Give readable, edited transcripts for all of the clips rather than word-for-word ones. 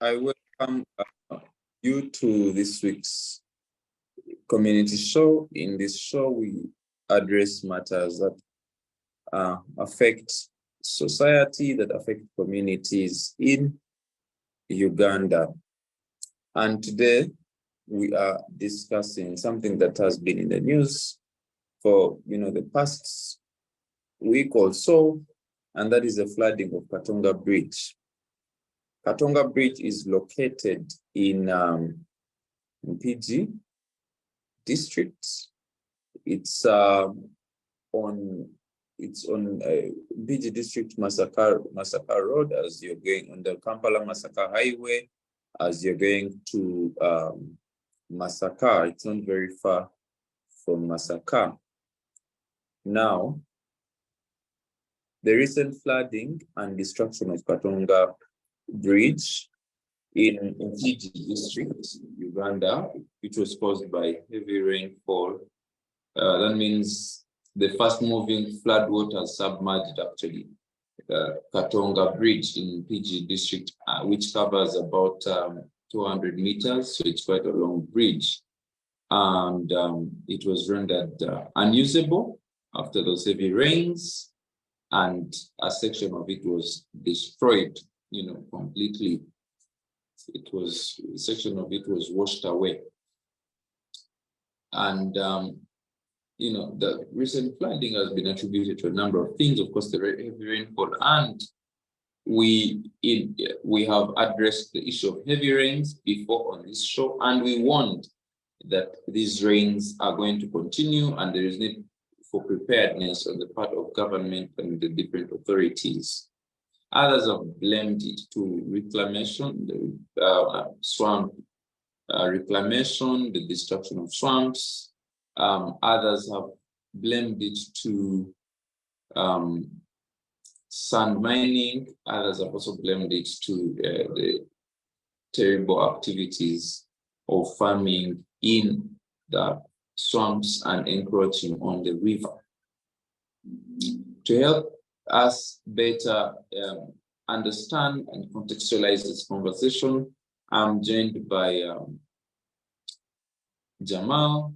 I welcome you to this week's community show. In this show, we address matters that affect society, that affect communities in Uganda. And today, we are discussing something that has been in the news for the past week or so, and that is the flooding of Katonga Bridge. Katonga Bridge is located in Mpigi district. It's on Mpigi district Masaka Road as you're going on the Kampala Masaka Highway. As you're going to Masaka, it's not very far from Masaka. Now, the recent flooding and destruction of Katonga Bridge in Mpigi district, Uganda, which was caused by heavy rainfall. That means the fast moving floodwater submerged actually Katonga Bridge in Mpigi district, which covers about 200 meters. So it's quite a long bridge. And it was rendered unusable after those heavy rains. And a section of it was destroyed, completely. A section of it was washed away. And, the recent flooding has been attributed to a number of things. Of course, the heavy rainfall, and we have addressed the issue of heavy rains before on this show, and we warned that these rains are going to continue, and there is need for preparedness on the part of government and the different authorities. Others have blamed it to reclamation, the swamp reclamation, the destruction of swamps. Others have blamed it to sand mining. Others have also blamed it to the terrible activities of farming in the swamps and encroaching on the river. To help us better understand and contextualize this conversation, I'm joined by Jamal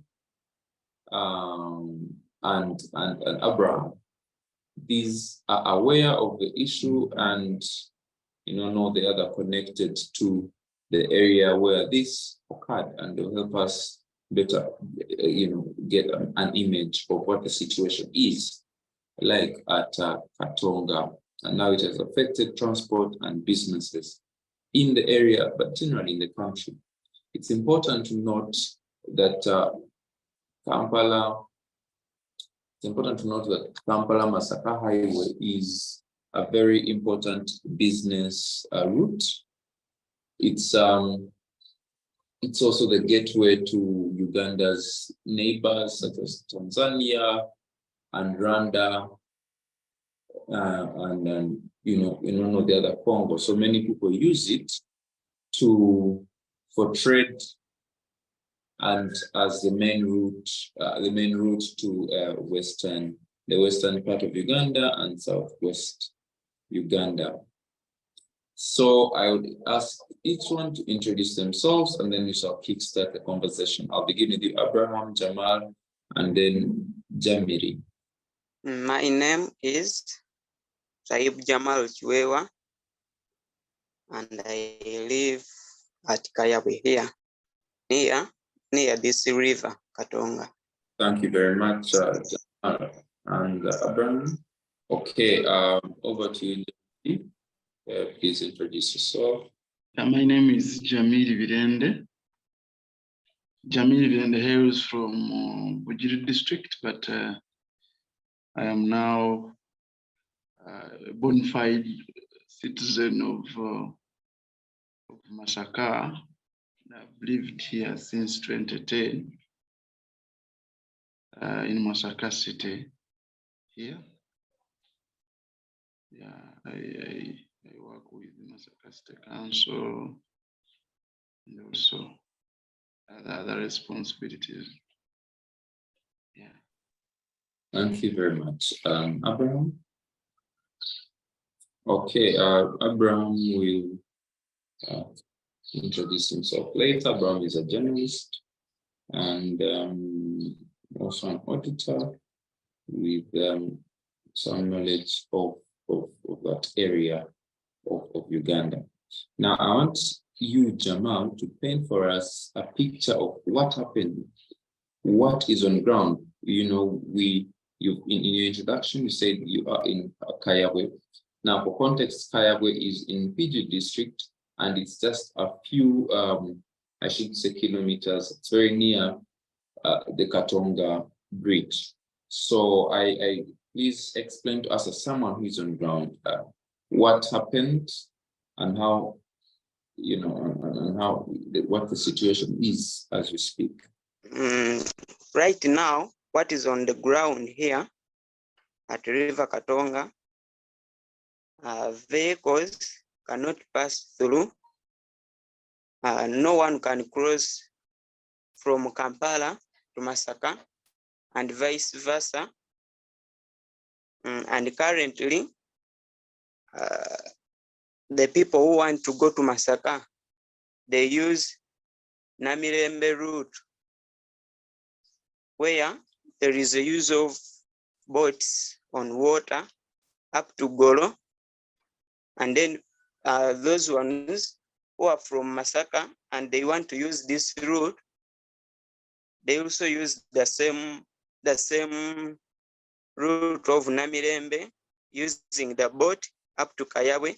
and Abraham. These are aware of the issue and know they are connected to the area where this occurred, and they'll help us better get an image of what the situation is like at Katonga, and now it has affected transport and businesses in the area, but generally in the country. It's important to note that Kampala Masaka Highway is a very important business route. It's also the gateway to Uganda's neighbors such as Tanzania and Rwanda, and the other Congo. So many people use it for trade and as the main route to the western part of Uganda and southwest Uganda. So I would ask each one to introduce themselves, and then we shall kickstart the conversation. I'll begin with you, Abraham, Jamal, and then Jamiri. My name is Saib Jamal Chwewa, and I live at Kayabe here, near this river, Katonga. Thank you very much, Jamal and Abraham. Okay, over to you, Jamiri. Please introduce yourself. My name is Jamil Virende. Jamil Virende hails from Bujiri district, but I am now a bona fide citizen of Masaka. I've lived here since 2010 in Masaka city here. Yeah, I work with the Masaka City Council and also other responsibilities. Yeah. Thank you very much. Abraham? Okay, Abraham will introduce himself later. Bram is a journalist and also an auditor with some knowledge of that area of Uganda. Now, I want you, Jamal, to paint for us a picture of what happened, what is on ground. You know, in your introduction, you said you are in Kayawe. Now, for context, Kayawe is in Mpigi district, and it's just a few, I should say, kilometers. It's very near the Katonga bridge. So I please explain to us, as someone who is on ground, what happened and how, you know, and how what the situation is as we speak. Right now, what is on the ground here at River Katonga, vehicles cannot pass through. No one can cross from Kampala to Masaka and vice versa. And currently, the people who want to go to Masaka, they use Namirembe route, where there is a use of boats on water up to Golo. And then those ones who are from Masaka and they want to use this route, they also use the same route of Namirembe, using the boat up to Kayawe,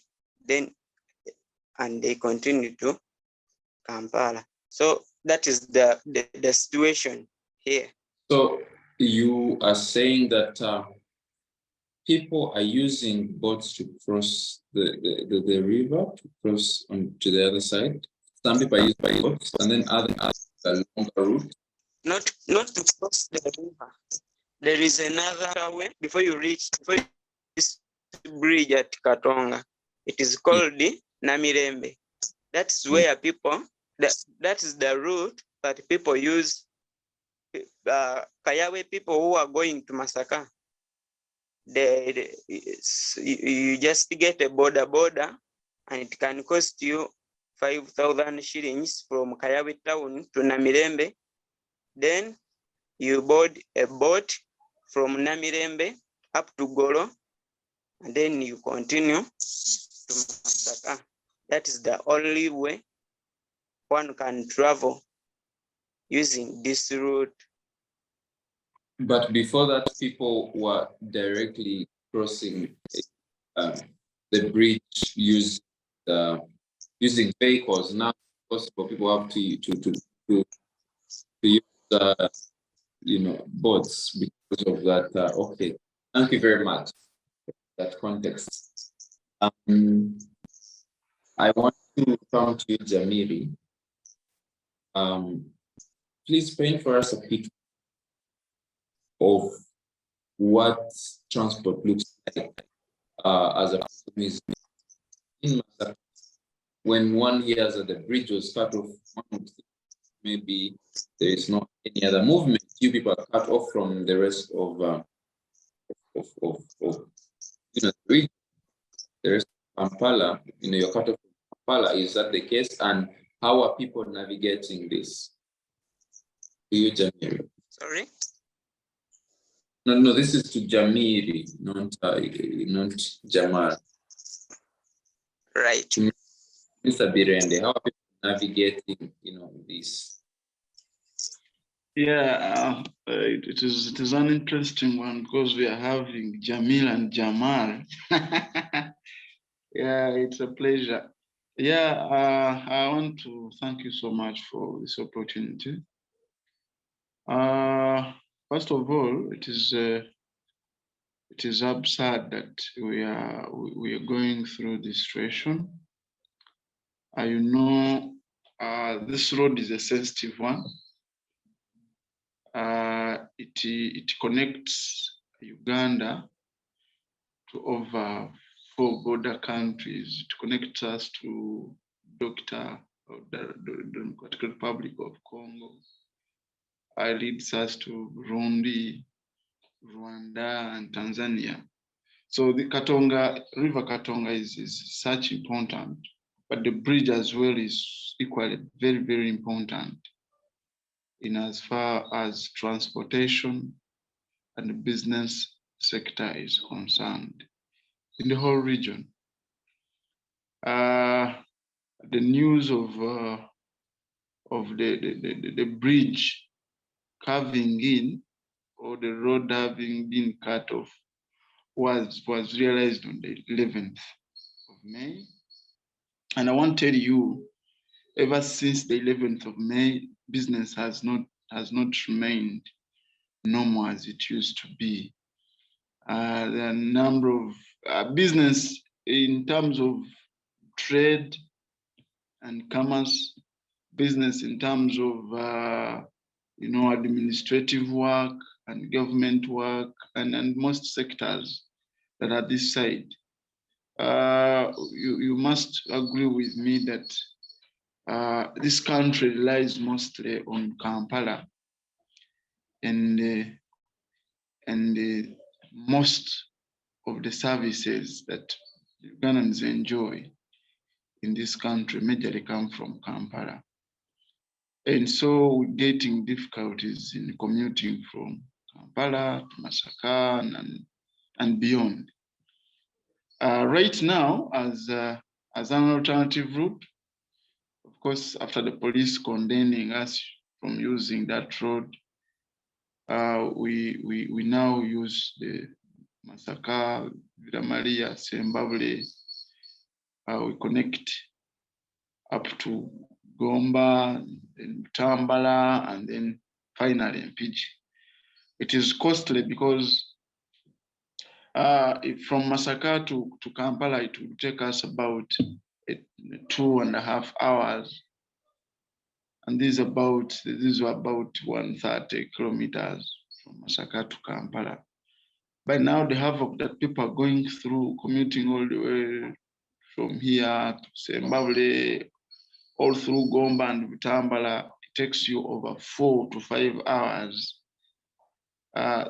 and they continue to Kampala. So that is the situation here. So you are saying that people are using boats to cross the river, to cross on to the other side. Some people are using boats, and then others are longer route. Not to cross the river. There is another way before you reach this bridge at Katonga. It is called the Namirembe. That's where people, that is the route that people use. Kayawe people who are going to Masaka, you just get a border, and it can cost you 5,000 shillings from Kayawe town to Namirembe. Then you board a boat from Namirembe up to Golo, and then you continue to Masaka. That is the only way one can travel using this route. But before that, people were directly crossing the bridge using vehicles. Now, possible people have to use you know, boats because of that. Okay, thank you very much for that context. I want to come to you, Jamiri. Please paint for us a picture of what transport looks like as a person in Masaka. When one hears that the bridge was cut off, maybe there is not any other movement. You people are cut off from the rest of you know, the region. The rest of Kampala, you know, you're cut off from Kampala. Is that the case? And how are people navigating this? To you, Jamiri. Sorry? No, this is to Jamiri, not Jamal. Right. Mr. Birende, how are people navigating, you know, this? Yeah, it is an interesting one because we are having Jamil and Jamal. Yeah, it's a pleasure. Yeah, I want to thank you so much for this opportunity. First of all, it is absurd that we are going through this situation. You know, this road is a sensitive one. It connects Uganda to over 4 border countries. It connects us to the Democratic Republic of Congo. It leads us to Burundi, Rwanda, and Tanzania. So the River Katonga is such important but the bridge as well is equally very, very important in as far as transportation and the business sector is concerned in the whole region. The news of the bridge caving in, or the road having been cut off, was realized on the 11th of May. And I want to tell you, ever since the 11th of May, business has not remained normal as it used to be. The number of business in terms of trade and commerce, business in terms of administrative work and government work, and most sectors that are this side. You must agree with me that this country relies mostly on Kampala, and most of the services that Ugandans enjoy in this country majorly come from Kampala. And so we're getting difficulties in commuting from Kampala to Masaka and beyond. Right now, as an alternative route, of course, after the police condemning us from using that road, we now use the Masaka, Villa Maria, Sembabule. We connect up to Gomba, then Tambala, and then finally Mpigi. It is costly because from Masaka to Kampala, it will take us about 2.5 hours. And these are about 130 kilometers from Masaka to Kampala. By now, the havoc that people are going through, commuting all the way from here to Sembabule, all through Gomba and Vitambala, it takes you over 4 to 5 hours.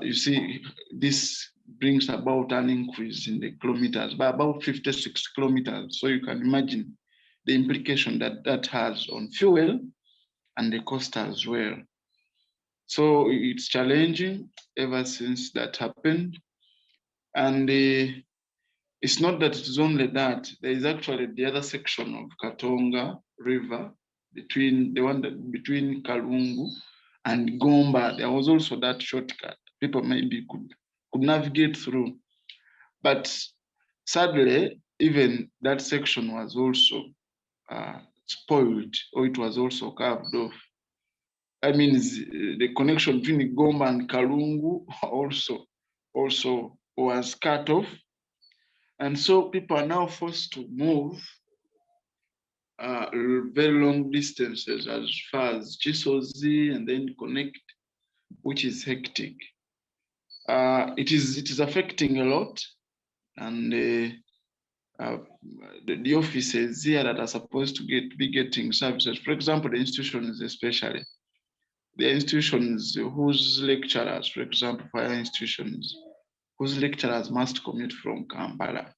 You see, this brings about an increase in the kilometers by about 56 kilometers. So you can imagine the implication that has on fuel and the cost as well. So it's challenging ever since that happened. And it's not that it's only that. There is actually the other section of Katonga River, between Kalungu and Gomba. There was also that shortcut. People maybe could navigate through. But sadly, even that section was also spoiled, or it was also carved off. I mean, the connection between Gomba and Kalungu also was cut off. And so people are now forced to move very long distances as far as Chisozi and then connect, which is hectic. It is affecting a lot, and the offices here that are supposed to be getting services, for example, the institutions especially, the institutions whose lecturers, for example, fire institutions, whose lecturers must commute from Kampala.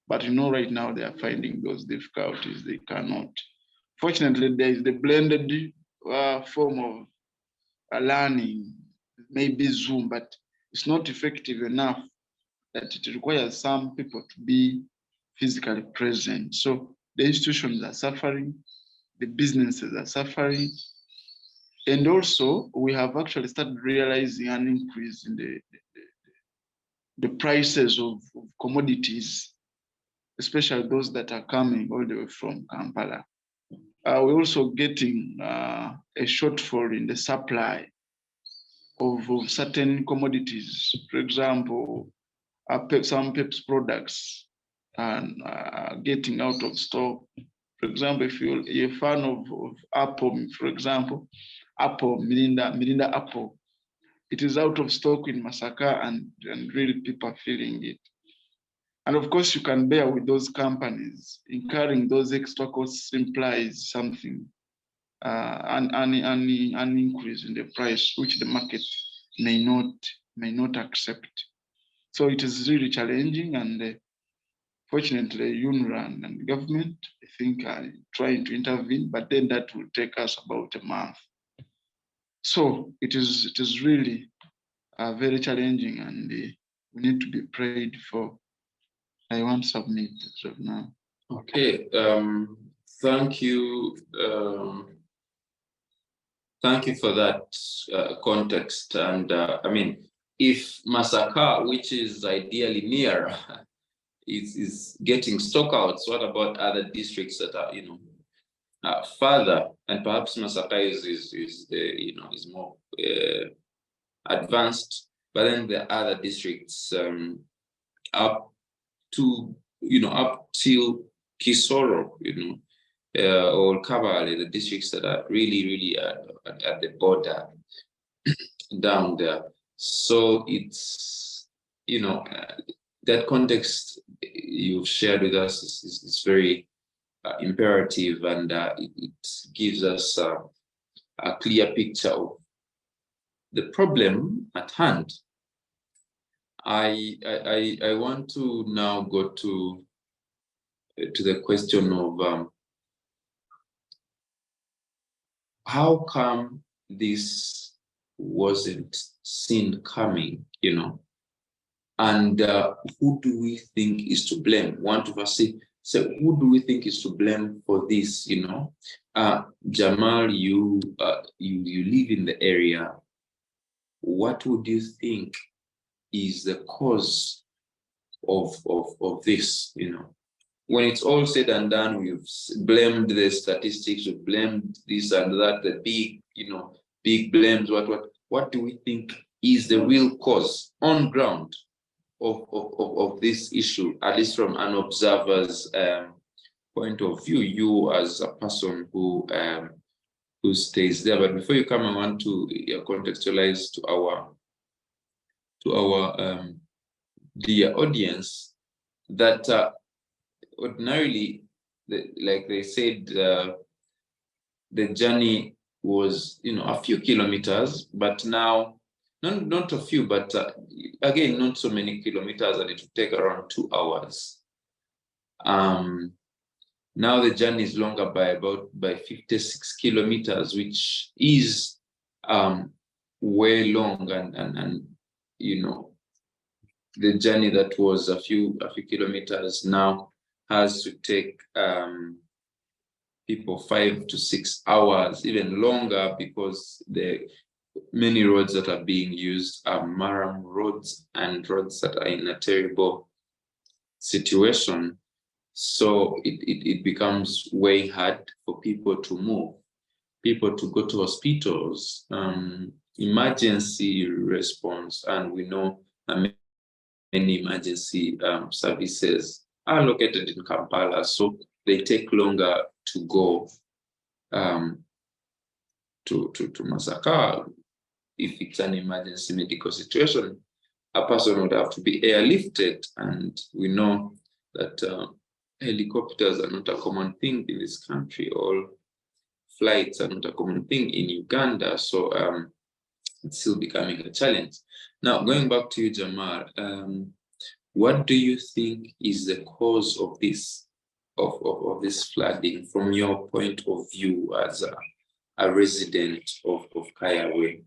But right now they are finding those difficulties. They cannot. Fortunately, there is the blended form of learning, maybe Zoom, but it's not effective enough that it requires some people to be physically present. So the institutions are suffering, the businesses are suffering. And also, we have actually started realizing an increase in the prices of commodities, especially those that are coming all the way from Kampala. We're also getting a shortfall in the supply of certain commodities. For example, some PEPS products are getting out of stock. For example, if you're a fan of Apple, for example, Mirinda Apple, it is out of stock in Masaka, and really people are feeling it. And of course, you can bear with those companies. Incurring those extra costs implies something, an increase in the price, which the market may not accept. So it is really challenging, and Fortunately, UNRWA and the government, I think, are trying to intervene, but then that will take us about a month. So it is really very challenging, and we need to be prayed for. I won't submit as of now. Okay, thank you. Thank you for that context. And I mean, if Masaka, which is ideally near, is getting stockouts, what about other districts that are, further? And perhaps Masaka is more advanced, but then the other districts up to up till Kisoro, or Kabale, the districts that are really at the border down there. So it's that context you've shared with us is very imperative, and it gives us a clear picture of the problem at hand. I want to now go to the question of how come this wasn't seen coming, and who do we think is to blame? One of us say, so who do we think is to blame for this? Jamal, you live in the area. What would you think is the cause of this? When it's all said and done, we've blamed the statistics, we've blamed this and that, the big blames. What do we think is the real cause on ground of this issue, at least from an observer's point of view, you as a person who stays there? But before you come, I want to contextualize to our dear audience that ordinarily, like they said, the journey was a few kilometers, but now not a few, but again, not so many kilometers, and it would take around 2 hours. Now the journey is longer by 56 kilometers, which is way long, and the journey that was a few kilometers now has to take people 5 to 6 hours, even longer, because the many roads that are being used are Maram roads and roads that are in a terrible situation. So it becomes way hard for people to move, people to go to hospitals, emergency response, and we know many emergency services are located in Kampala, so they take longer to go to Masaka. If it's an emergency medical situation, a person would have to be airlifted, and we know that helicopters are not a common thing in this country. All flights are not a common thing in Uganda, so it's still becoming a challenge. Now, going back to you, Jamal, what do you think is the cause of this this flooding from your point of view as a resident of Kayawe?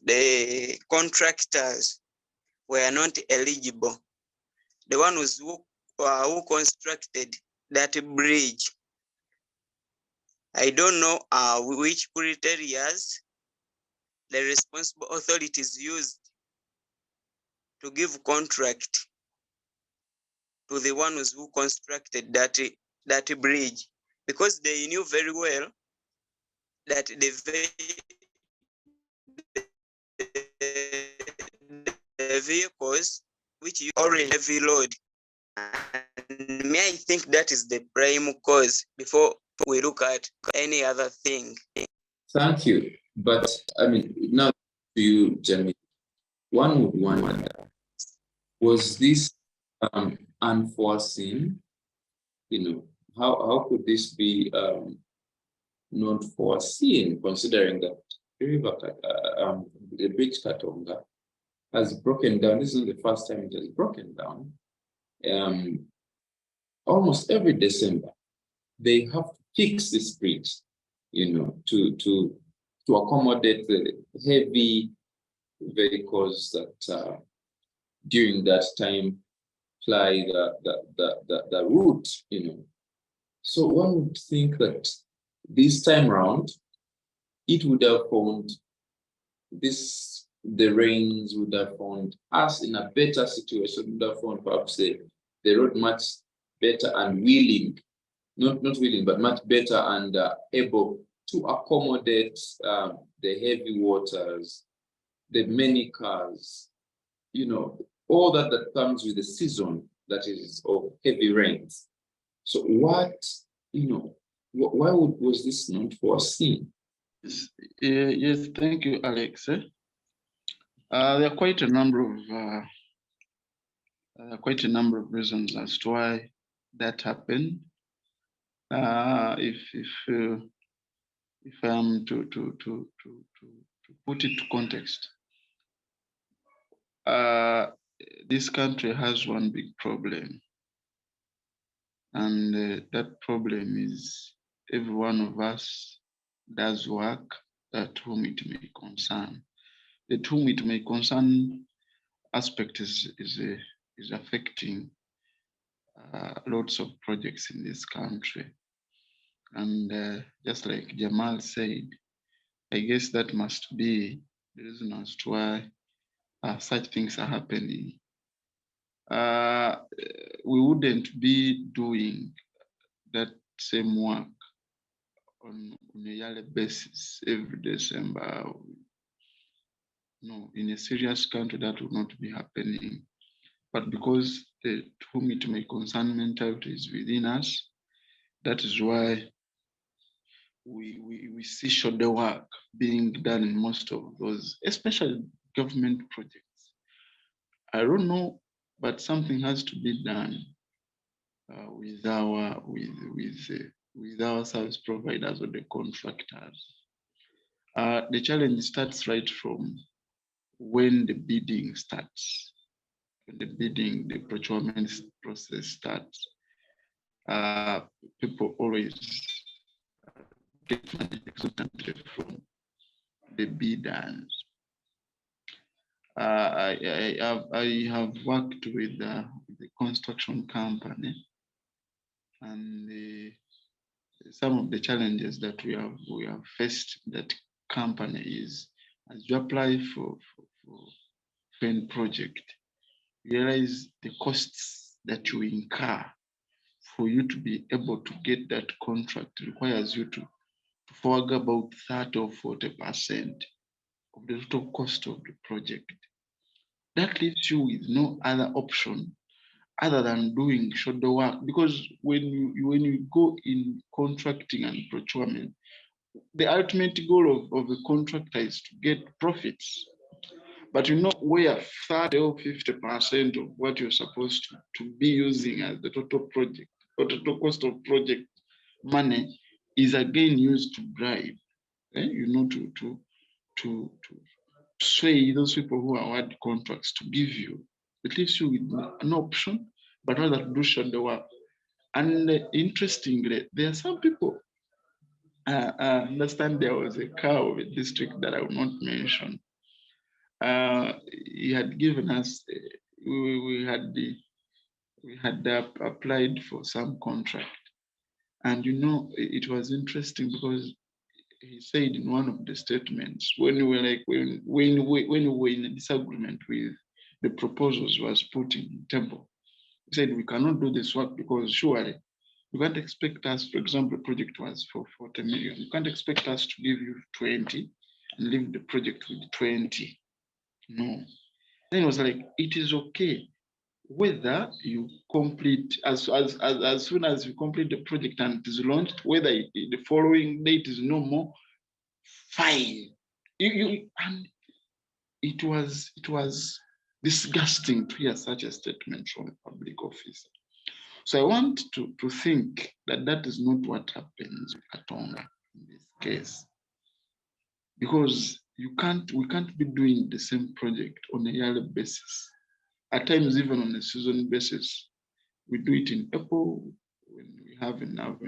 The contractors were not eligible. The one who constructed that bridge, I don't know which criteria the responsible authorities used to give contract to the ones who constructed that bridge, because they knew very well that the vehicles which use already heavy load. And may I think that is the prime cause before we look at any other thing. Thank you. But I mean, now to you, Jamie, one would wonder, was this unforeseen? How could this be not foreseen, considering that the bridge Katonga has broken down? This is the first time it has broken down. almost every December, they have to fix this bridge, to accommodate the heavy vehicles that during that time ply the route, So one would think that this time round, it would have found the rains would have found us in a better situation, would have found perhaps the road much better and willing, not willing, but much better and able to accommodate the heavy waters, the many cars, all that comes with the season that is of heavy rains. So why was this not foreseen? Yes, thank you, Alex. There are quite a number of reasons as to why that happened. If I am to put it to context, this country has one big problem, and that problem is every one of us does work that whom it may concern. That whom it may concern aspect is affecting lots of projects in this country. And just like Jamal said, I guess that must be the reason as to why such things are happening. We wouldn't be doing that same work on a yearly basis every December. No, in a serious country that would not be happening. But because the to whom it may concern mentality is within us, that is why we see shoulder work being done in most of those, especially government projects. I don't know, but something has to be done with our service providers or the contractors. The challenge starts right from when the bidding starts. When the procurement process starts. People always get money exorbitantly from the bidders. I have worked with the construction company, and some of the challenges that we have faced that company is, as you apply for any project, you realize the costs that you incur for you to be able to get that contract requires you to forego about 30 or 40% of the total cost of the project. That leaves you with no other option other than doing shoulder work, because when you go in contracting and procurement, the ultimate goal of the contractor is to get profits. But where 30 or 50% of what you're supposed to be using as the total project or total cost of project money is again used to bribe, to sway those people who award contracts to give you. It leaves you with an option, but rather to do shoulder work. And interestingly, there are some people, understand there was a cow of a district that I will not mention. He had given us, we had applied for some contract. And it was interesting because he said in one of the statements, when we were in a disagreement with the proposals he was putting in table, he said, we cannot do this work because surely you can't expect us, for example, the project was for 40 million. You can't expect us to give you 20 and leave the project with 20. No. Then it was like, it is okay whether you complete as soon as you complete the project and it is launched, whether the following date is no more, fine. And it was disgusting to hear such a statement from a public officer. So I want to think that is not what happens with Katonga in this case, because we can't be doing the same project on a yearly basis, at times even on a season basis. We do it in April when we have enough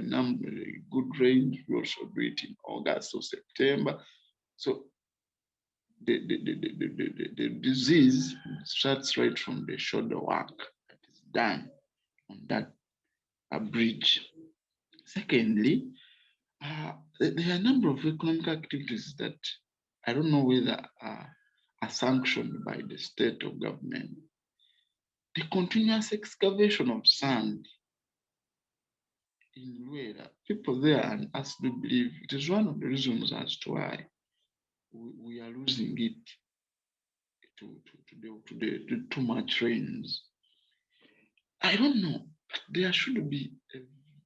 good rain. We also do it in August or September. So the disease starts right from the shoulder work that is done on that bridge. Secondly, there are a number of economic activities that I don't know whether are sanctioned by the state or government. The continuous excavation of sand in Rwanda, people there and us do believe it is one of the reasons as to why we are losing it to too much rains. I don't know. There should be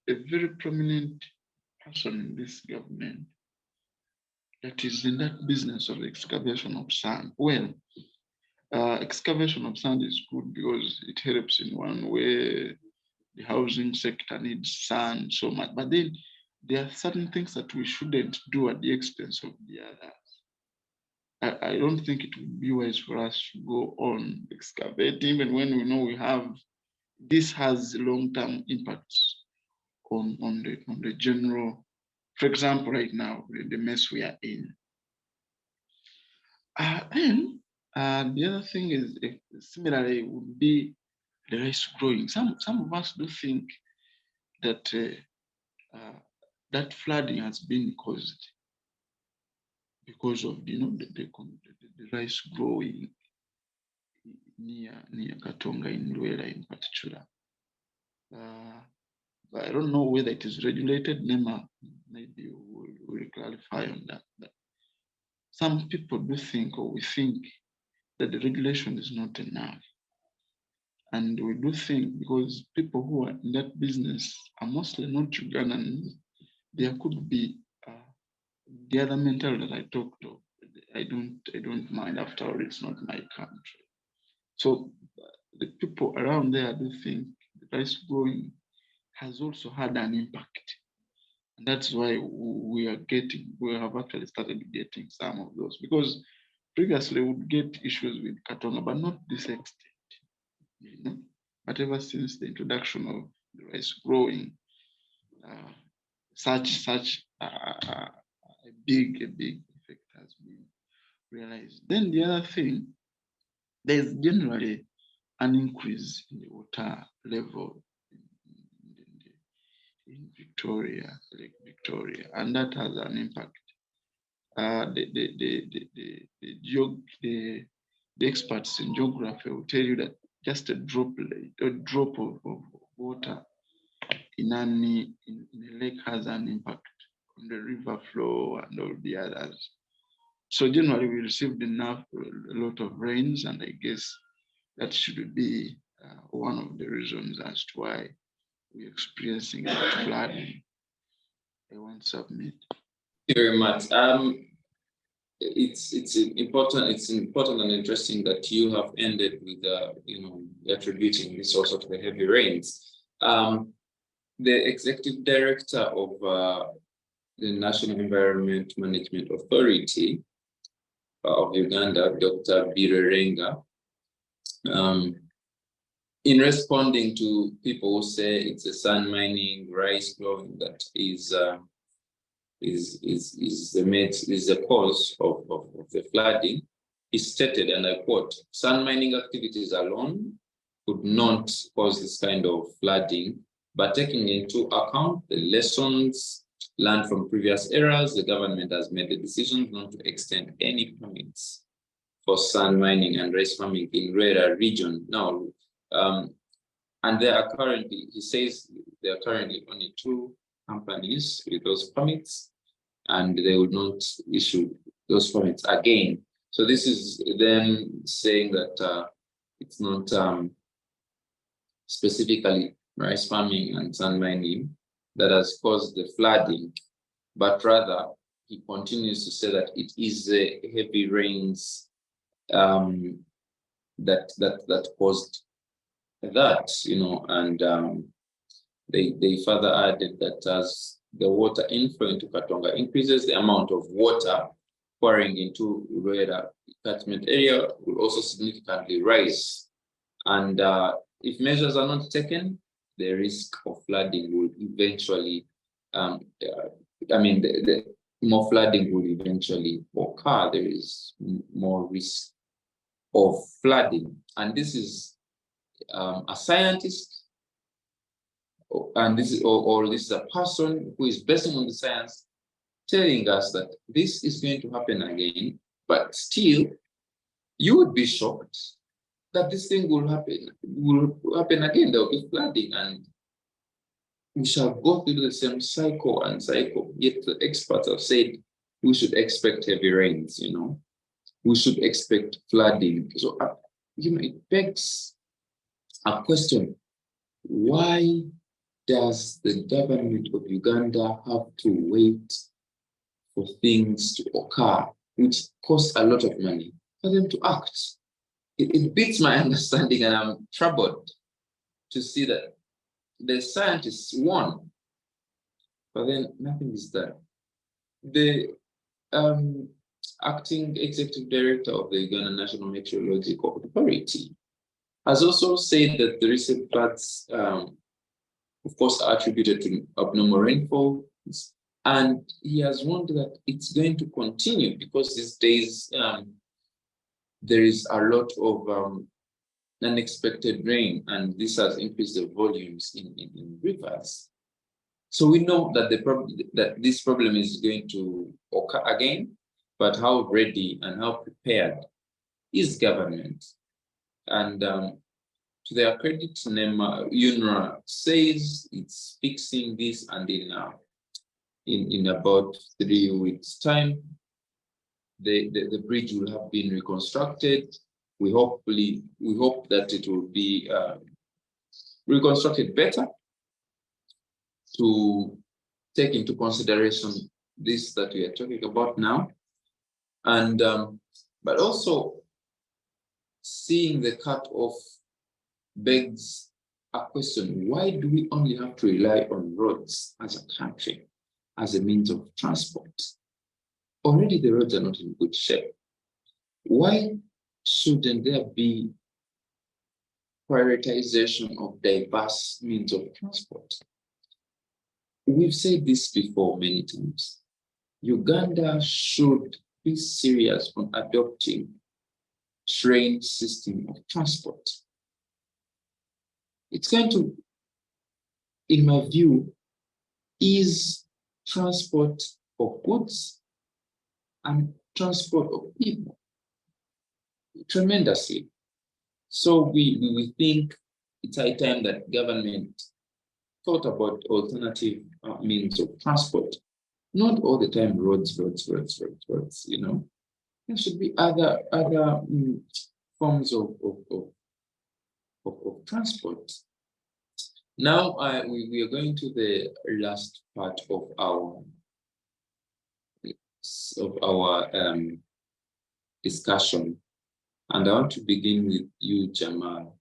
a very prominent person in this government that is in that business of excavation of sand. Well, excavation of sand is good because it helps in one way. The housing sector needs sand so much, but then there are certain things that we shouldn't do at the expense of the others. I don't think it would be wise for us to go on excavating, even when we know we have, this has long-term impacts on the general, for example, right now, the mess we are in. Then the other thing is, similarly, would be the rice growing. Some of us do think that that flooding has been caused because of the rice growing near Katonga in Rwanda in particular. I don't know whether it is regulated. Nema maybe will clarify on that. But some people do think, or we think, that the regulation is not enough. And we do think, because people who are in that business are mostly not Ugandans, there could be the other mental that I talked of. I don't mind, after all, it's not my country. So the people around there do think the rice growing has also had an impact. And that's why we have actually started getting some of those, because previously we would get issues with Katonga, but not this extent. But ever since the introduction of the rice growing, such a big effect has been realized. Then the other thing, there's generally an increase in the water level in Lake Victoria, and that has an impact. The experts in geography will tell you that just a drop of water in a lake has an impact on the river flow and all the others. So generally, we received a lot of rains, and I guess that should be one of the reasons as to why we're experiencing that flooding. I won't submit. Thank you very much. It's important and interesting that you have ended with attributing this also to the heavy rains. The executive director of the National Environment Management Authority of Uganda, Dr. Birerenga, in responding to people who say it's a sand mining, rice growing that is the cause of the flooding, he stated, and I quote, "Sand mining activities alone could not cause this kind of flooding, but taking into account the lessons learned from previous eras, the government has made the decision not to extend any permits for sand mining and rice farming in Rwanda region." Now, and there are currently, he says, there are currently only 2 companies with those permits, and they would not issue those permits again. So this is them saying that it's not specifically rice farming and sand mining that has caused the flooding, but rather he continues to say that it is the heavy rains that caused that, and they further added that as the water inflow into Katonga increases, the amount of water pouring into Rwanda catchment area will also significantly rise. And if measures are not taken, the risk of flooding will eventually, the more flooding will eventually occur, there is more risk of flooding. And this is a scientist, and this is a person who is basing on the science, telling us that this is going to happen again, but still, you would be shocked that this thing will happen again. There will be flooding, and we shall go through the same cycle and cycle. Yet the experts have said we should expect heavy rains, we should expect flooding. So, it begs a question: why does the government of Uganda have to wait for things to occur, which cost a lot of money, for them to act? It beats my understanding, and I'm troubled to see that the scientists won, but then nothing is done. The acting executive director of the Uganda National Meteorological Authority has also said that the recent floods, of course, are attributed to abnormal rainfall, and he has warned that it's going to continue because these days there is a lot of unexpected rain, and this has increased the volumes in rivers. So we know that that this problem is going to occur again, but how ready and how prepared is government? And to their credit, UNRWA says it's fixing this, and in about 3 weeks' time, the bridge will have been reconstructed. We hope that it will be reconstructed better to take into consideration this that we are talking about now, and but also seeing the cut-off begs a question: why do we only have to rely on roads as a country, as a means of transport? Already the roads are not in good shape. Why shouldn't there be prioritization of diverse means of transport? We've said this before many times. Uganda should be serious on adopting train system of transport. It's going to, in my view, ease transport of goods and transport of people tremendously. So we think it's high time that government thought about alternative means of transport. Not all the time roads. There should be other forms of transport. Now we are going to the last part of our discussion, and I want to begin with you, Jamal.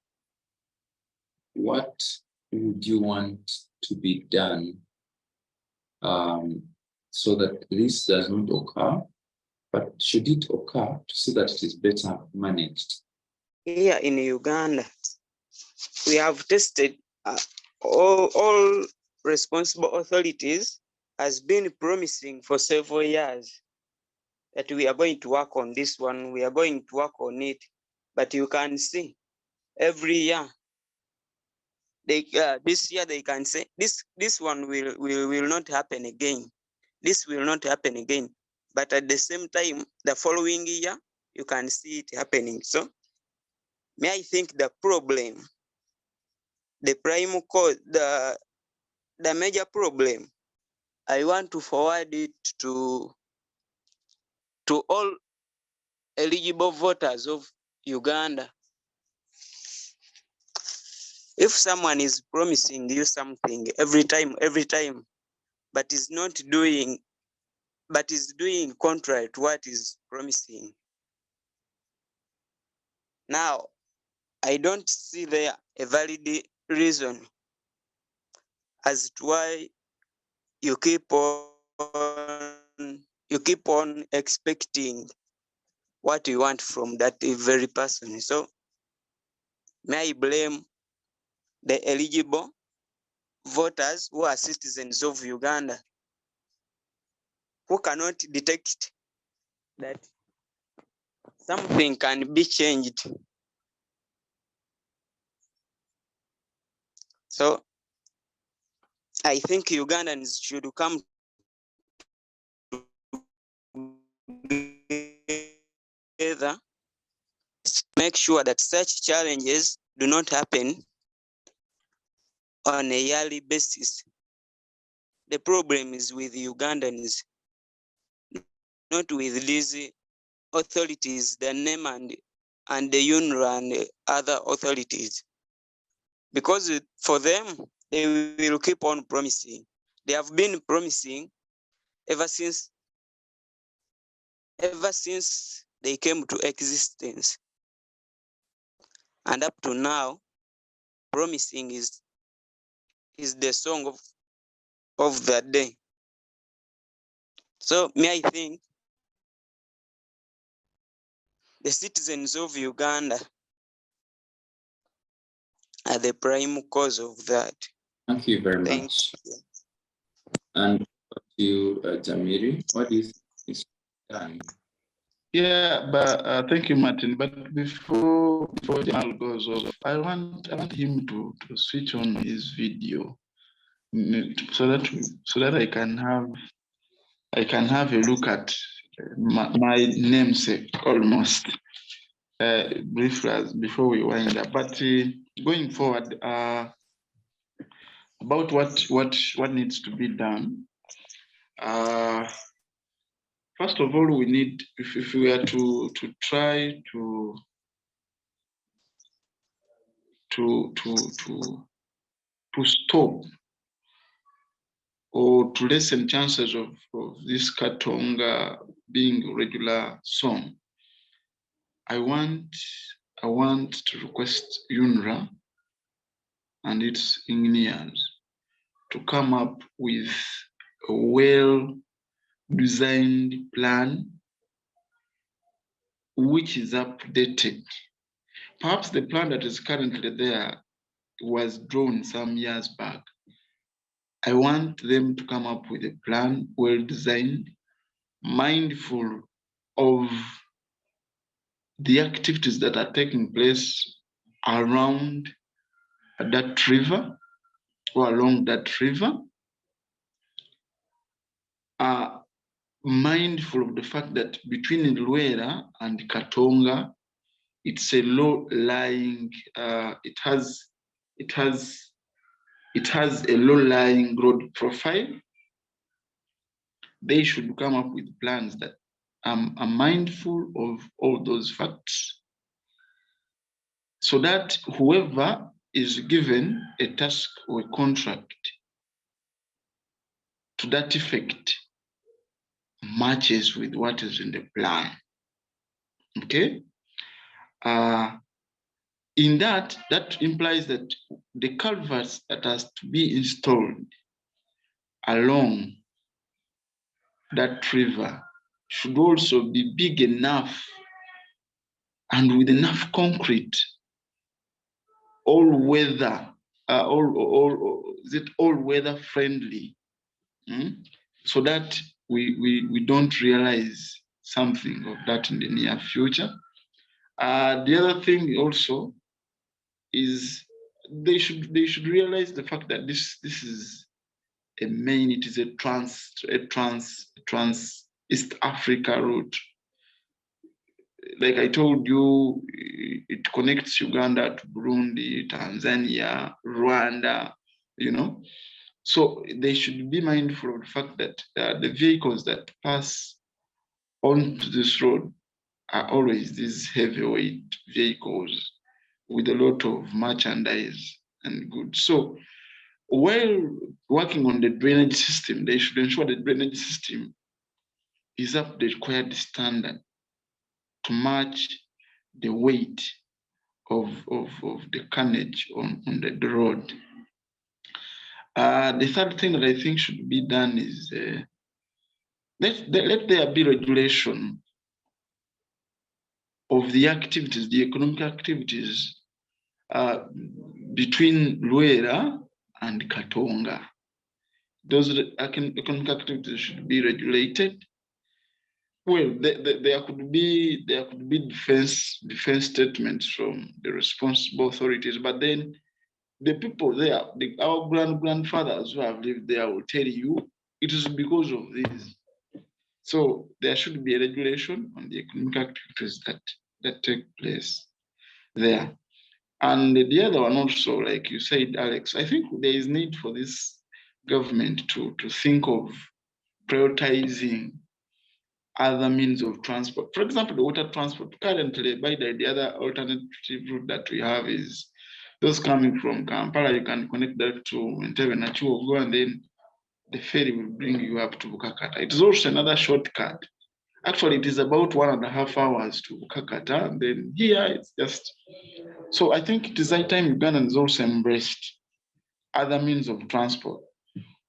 What would you want to be done so that this does not occur, but should it occur, to see that it is better managed? Here in Uganda, we have tested all responsible authorities has been promising for several years that we are going to work on this one, we are going to work on it. But you can see every year, this year they can say this one will not happen again. This will not happen again. But at the same time, the following year, you can see it happening. So may I think the problem, the prime cause, the major problem, I want to forward it to all eligible voters of Uganda. If someone is promising you something every time, but is not doing, but is doing contrary to what is promising, now I don't see there a valid reason as to why you keep on expecting what you want from that very person. So may I blame the eligible voters who are citizens of Uganda who cannot detect that something can be changed. So I think Ugandans should come together, make sure that such challenges do not happen on a yearly basis. The problem is with Ugandans, not with these authorities, the NEM and the UNRWA and other authorities. Because for them, they will keep on promising. They have been promising ever since they came to existence. And up to now, promising is the song of the day. So may I think the citizens of Uganda are the prime cause of that. Thank you very Thank much. you. And to you, Jamiri, what is done? Yeah, but thank you, Martin. But before Jamal goes off, I want him to switch on his video so that I can have a look at my namesake almost briefly before we wind up. But going forward, about what needs to be done. First of all, we need, if we are to try to stop or to lessen chances of this Katonga being regular song, I want to request UNRWA and its engineers to come up with a well-designed plan which is updated. Perhaps the plan that is currently there was drawn some years back. I want them to come up with a plan, well-designed, mindful of the activities that are taking place around that river or along that river, mindful of the fact that between Rwanda and Katonga, it's a low-lying, it has a low-lying road profile. They should come up with plans that are mindful of all those facts, so that whoever is given a task or a contract to that effect matches with what is in the plan. Okay? In that implies that the culverts that has to be installed along that river should also be big enough and with enough concrete, all-weather, all-weather friendly, so that we don't realize something of that in the near future. The other thing also is they should realize the fact that this is it is a trans East Africa route. Like I told you, it connects Uganda to Burundi, Tanzania, Rwanda, So they should be mindful of the fact that the vehicles that pass onto this road are always these heavyweight vehicles with a lot of merchandise and goods. So while working on the drainage system, they should ensure the drainage system is up to the required standard to match the weight of the carnage on the road. The third thing that I think should be done is let there be regulation of the economic activities between Rwanda and Katonga. Those economic activities should be regulated. Well, there could be defense statements from the responsible authorities, but then the people there, our grandfathers who have lived there will tell you it is because of this. So there should be a regulation on the economic activities that take place there. And the other one also, like you said, Alex, I think there is need for this government to think of prioritizing other means of transport. For example, the water transport currently, by the other alternative route that we have is those coming from Kampala. You can connect that to Entebbe na Chiwogo, and then the ferry will bring you up to Bukakata. It is also another shortcut. Actually, it is about 1.5 hours to Bukakata, and then here it's just. So I think it is high time Ugandans also embraced other means of transport.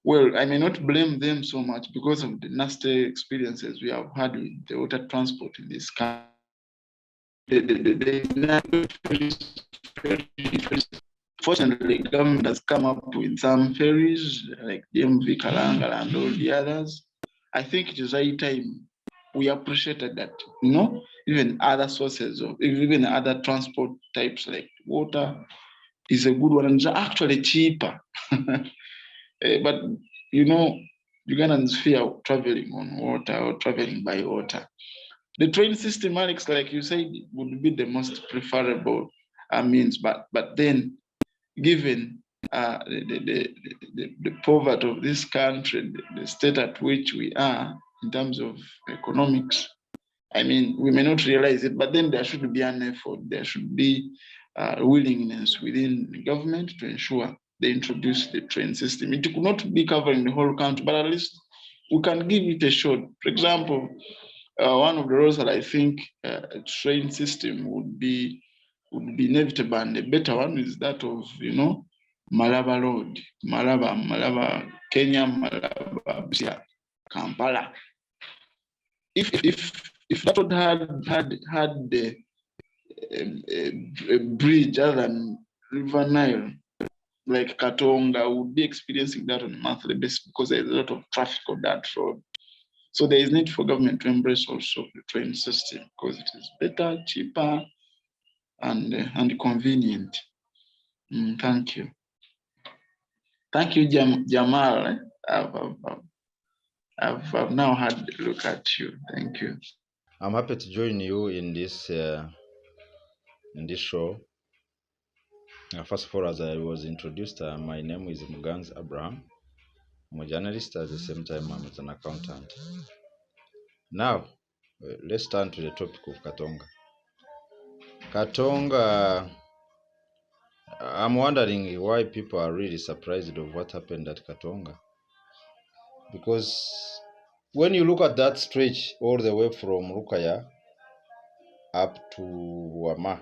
Well, I may not blame them so much because of the nasty experiences we have had with the water transport in this country. Fortunately, the government has come up with some ferries like DMV, Kalanga, and all the others. I think it is high time we appreciated that, even other sources of, even other transport types like water is a good one and it's actually cheaper. But Ugandans fear traveling on water or traveling by water. The train system, Alex, like you said, would be the most preferable means. But then, given the poverty of this country, the state at which we are in terms of economics, I mean, we may not realize it, but then there should be an effort. There should be willingness within the government to ensure they introduce the train system. It could not be covering the whole country, but at least we can give it a shot. For example, one of the roads that I think a train system would be inevitable, and the better one is that of Malaba Road, Malaba, Kenya, Malaba, Busia, Kampala. If that road had a bridge other than River Nile, like Katonga, would be experiencing that on a monthly basis because there's a lot of traffic on that road. So there is need for government to embrace also the train system because it is better, cheaper, and convenient. Thank you. Thank you, Jamal. I've now had a look at you. Thank you. I'm happy to join you in this show. First of all, as I was introduced, my name is Muganz Abraham. I'm a journalist at the same time I'm an accountant. Now, let's turn to the topic of Katonga. Katonga, I'm wondering why people are really surprised of what happened at Katonga. Because when you look at that stretch all the way from Rukaya up to Wama,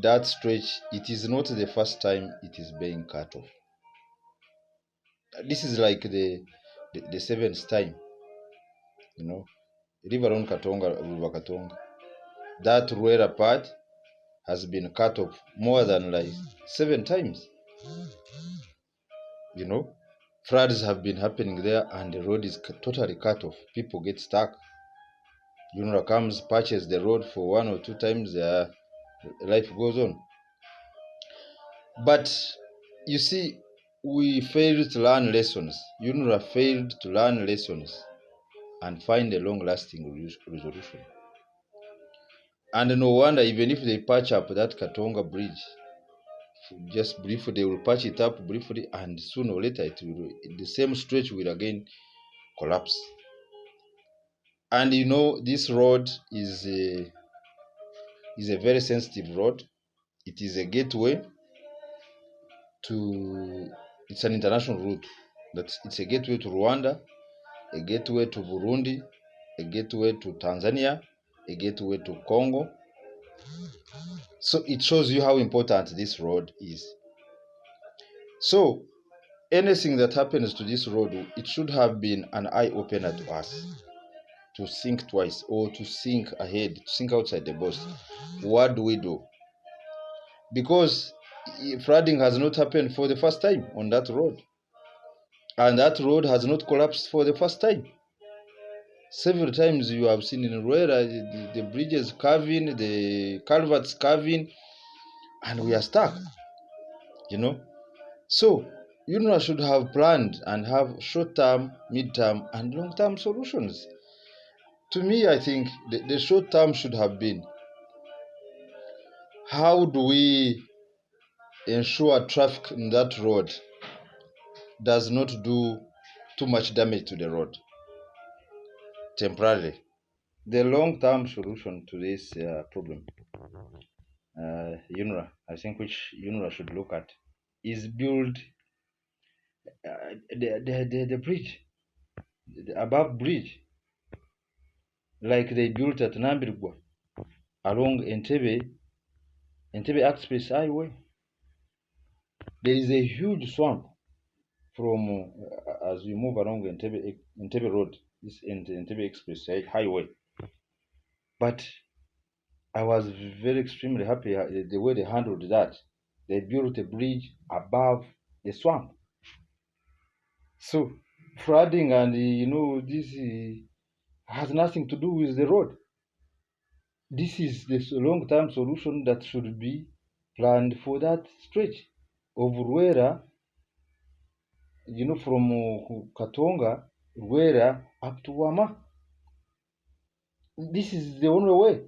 that stretch, it is not the first time it is being cut off. This is like the seventh time, River on Katonga, River Katonga. That Rwanda part has been cut off more than like 7 times. Floods have been happening there and the road is totally cut off. People get stuck. Comes, patches the road for 1 or 2 times, life goes on. But you see, we failed to learn lessons. Failed to learn lessons and find a long-lasting resolution. And no wonder, even if they patch up that Katonga bridge, just briefly, they will patch it up briefly, and sooner or later, the same stretch will again collapse. And this road is a very sensitive road. It is a gateway it's an international route. It's a gateway to Rwanda, a gateway to Burundi, a gateway to Tanzania, a gateway to Congo. So it shows you how important this road is. So anything that happens to this road, it should have been an eye-opener to us to think twice or to think ahead, to think outside the box. What do we do? Because flooding has not happened for the first time on that road. And that road has not collapsed for the first time. Several times you have seen in Rwanda the bridges carving, the culverts carving, and we are stuck, you know. So UNRWA should have planned and have short-term, mid-term, and long-term solutions. To me, I think the short-term should have been, how do we ensure traffic in that road does not do too much damage to the road temporarily? The long-term solution to this problem, UNRWA, I think, which UNRWA should look at, is build the bridge, the above bridge, like they built at Nambirigwa along Entebbe Express Highway. There is a huge swamp from as you move along Entebbe Road, this Entebbe Express Highway. But I was extremely happy the way they handled that. They built a bridge above the swamp. So flooding and this has nothing to do with the road. This is the long-term solution that should be planned for that stretch of Rwanda, from Katonga, Rwanda up to Wama. This is the only way,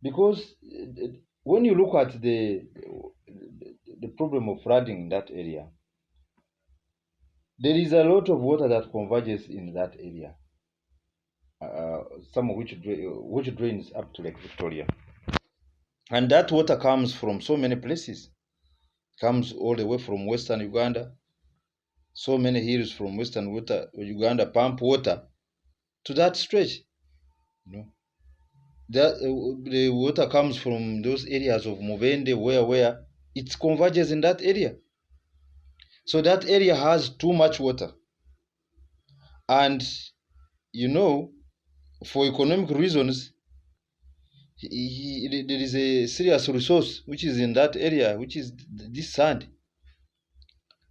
because when you look at the problem of flooding in that area, there is a lot of water that converges in that area, some of which drains up to Lake Victoria. And that water comes from so many places. Comes all the way from Western Uganda. So many hills from Western Uganda pump water to that stretch. The water comes from those areas of Mubende, where it converges in that area. So that area has too much water. And, for economic reasons, there is a serious resource which is in that area, which is this sand,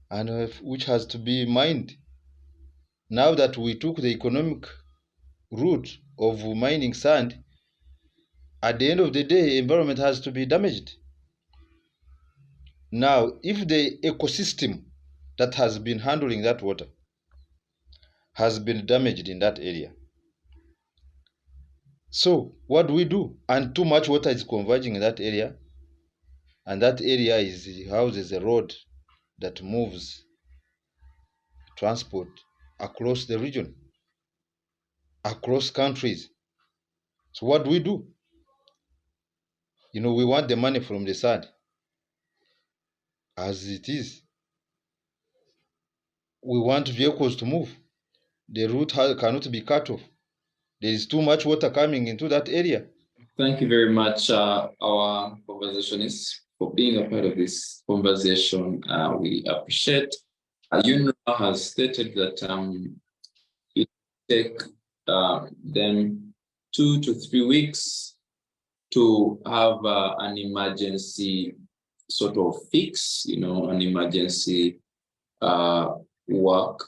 and which has to be mined. Now that we took the economic route of mining sand, at the end of the day, environment has to be damaged. Now, if the ecosystem that has been handling that water has been damaged in that area, so what do we do? And too much water is converging in that area, and that area houses a road that moves transport across the region, across countries. So what do? We want the money from the sand. As it is, we want vehicles to move. The route cannot be cut off. There is too much water coming into that area. Thank you very much, our conversationists, for being a part of this conversation. We appreciate. UNRWA has stated that it take them 2 to 3 weeks to have an emergency sort of fix, an emergency work,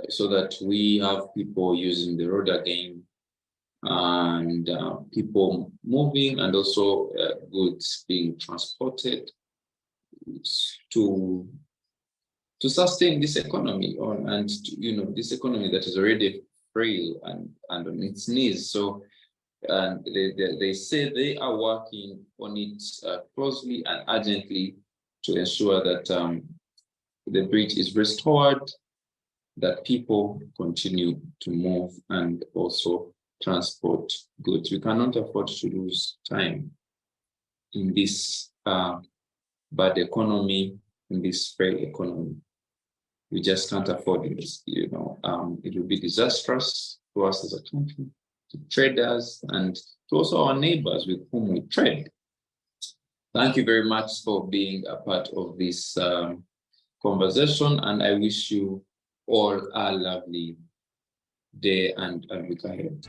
so that we have people using the road again, and people moving, and also goods being transported to sustain this economy, and this economy that is already frail and on its knees. So, and they say they are working on it closely and urgently to ensure that the bridge is restored, that people continue to move and also transport goods. We cannot afford to lose time in this bad economy, in this frail economy. We just can't afford it. It will be disastrous to us as a country, to traders, and to also our neighbors with whom we trade. Thank you very much for being a part of this conversation, and I wish you all a lovely day and a week ahead.